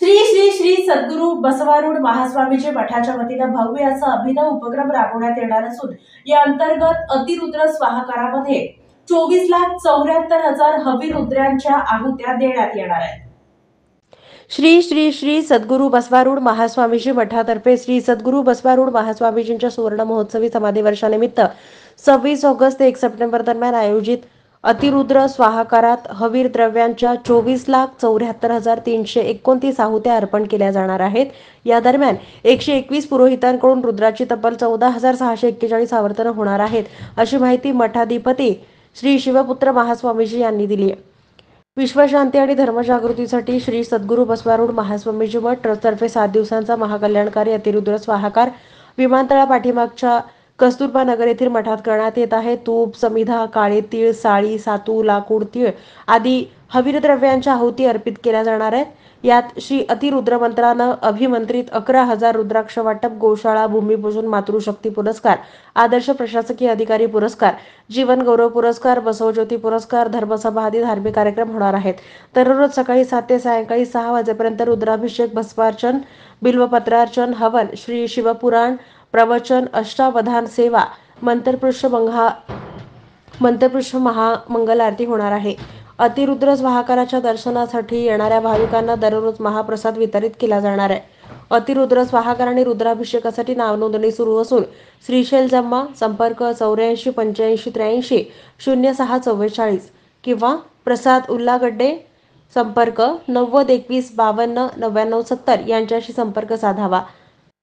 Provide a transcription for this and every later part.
श्री श्री श्री सद्गुरू बसवारूढ महास्वामीजी मठाच्या वतीने भव्य असा अभिनव उपक्रम राबवण्यात येणार असून या अंतर्गत अतिरुद्र स्वाहाकारामध्ये 24,74,000 हविरुद्रांच्या आहुत्या देण्यात येणार आहेत। श्री श्री श्री सद्गुरू बसवारूढ महास्वामीजी मठातर्फे श्री सद्गुरू बसवारूढ महास्वामीजींच्या सुवर्ण महोत्सवी समाधी वर्षानिमित्त 26 ऑगस्ट ते 1 सप्टेंबर दरम्यान आयोजित अतिरुद्र स्वाहाकारात हवीर द्रव्यांच्या 24,74,329 आहुत्या अर्पण केल्या जाणार आहेत। या दरम्यान 121 पुरोहितांकडून रुद्राची तब्बल 14,641 आवर्तन होणार आहेत, अशी माहिती मठाधिपती श्री शिवपुत्र महास्वामीजी यांनी दिली आहे। विश्वशांती आणि धर्मजागृतीसाठी श्री सद्गुरू बसवारूढ महास्वामीजी मठ ट्रस्टतर्फे 7 दिवसांचा महाकल्याणकारी अतिरुद्र स्वाहाकार विमानतळा पाठीमागच्या कस्तुरबा नगर येथील मठात करण्यात येत आहे। तूप, समिधा, काळे तीळ, साळी, सातू, लाकूड, तीळ आदी हवीर द्रव्यांच्या आहुती अर्पित केल्या जाणार आहेत। यात श्री अतिरुद्र मंत्रानं अभिमंत्रित 11,000 रुद्राक्ष वाटप, गोशाळा, भूमिपूजन, मातृशक्ती पुरस्कार, आदर्श प्रशासकीय अधिकारी पुरस्कार, जीवन गौरव पुरस्कार, बसवज्योती पुरस्कार, धर्मसभा आदी धार्मिक कार्यक्रम होणार आहेत। दररोज सकाळी 7 ते सायंकाळी 6 वाजेपर्यंत रुद्राभिषेक, भस्मार्चन, बिल्वपत्रार्चन, हवन, श्री शिवपुराण, प्रवचन, अष्टावधान सेवा, मंत्रपुष्प महामंगल आरती होणार आहे। अतिरुद्र स्वाहाकाराच्या दर्शनासाठी येणाऱ्या भाविकांना दररोज महाप्रसाद वितरित केला जाणार आहे। अतिरुद्र स्वाहाकार आणि रुद्राभिषेकासाठी नाव नोंदणी सुरू असून श्रीशैल जम्मा संपर्क 84 85 83 0644 किंवा प्रसाद उल्लागड्डे संपर्क 90 21 52 99 70 यांच्याशी संपर्क साधावा।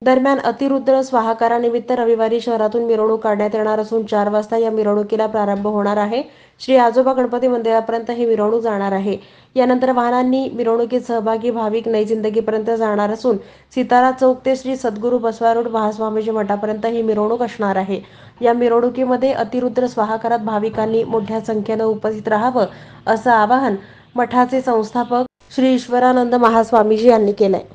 दरम्यान अतिरुद्र स्वाहाकारानिमित्त रविवारी शहरातून मिरवणूक काढण्यात येणार असून 4 वाजता या मिरवणुकीला प्रारंभ होणार आहे। श्री आजोबा गणपती मंदिरापर्यंत ही मिरवणूक जाणार आहे। यानंतर वाहनांनी मिरवणुकीत सहभागी भाविक नई जिंदगीपर्यंत जाणार असून सितारा चौक ते श्री सद्गुरू बसवारूढ महास्वामीजी मठापर्यंत ही मिरवणूक असणार आहे। या मिरवणुकीमध्ये अतिरुद्र स्वाहाकारात भाविकांनी मोठ्या संख्येने उपस्थित राहावं असं आवाहन मठाचे संस्थापक श्री ईश्वरानंद महास्वामीजी यांनी केलंय।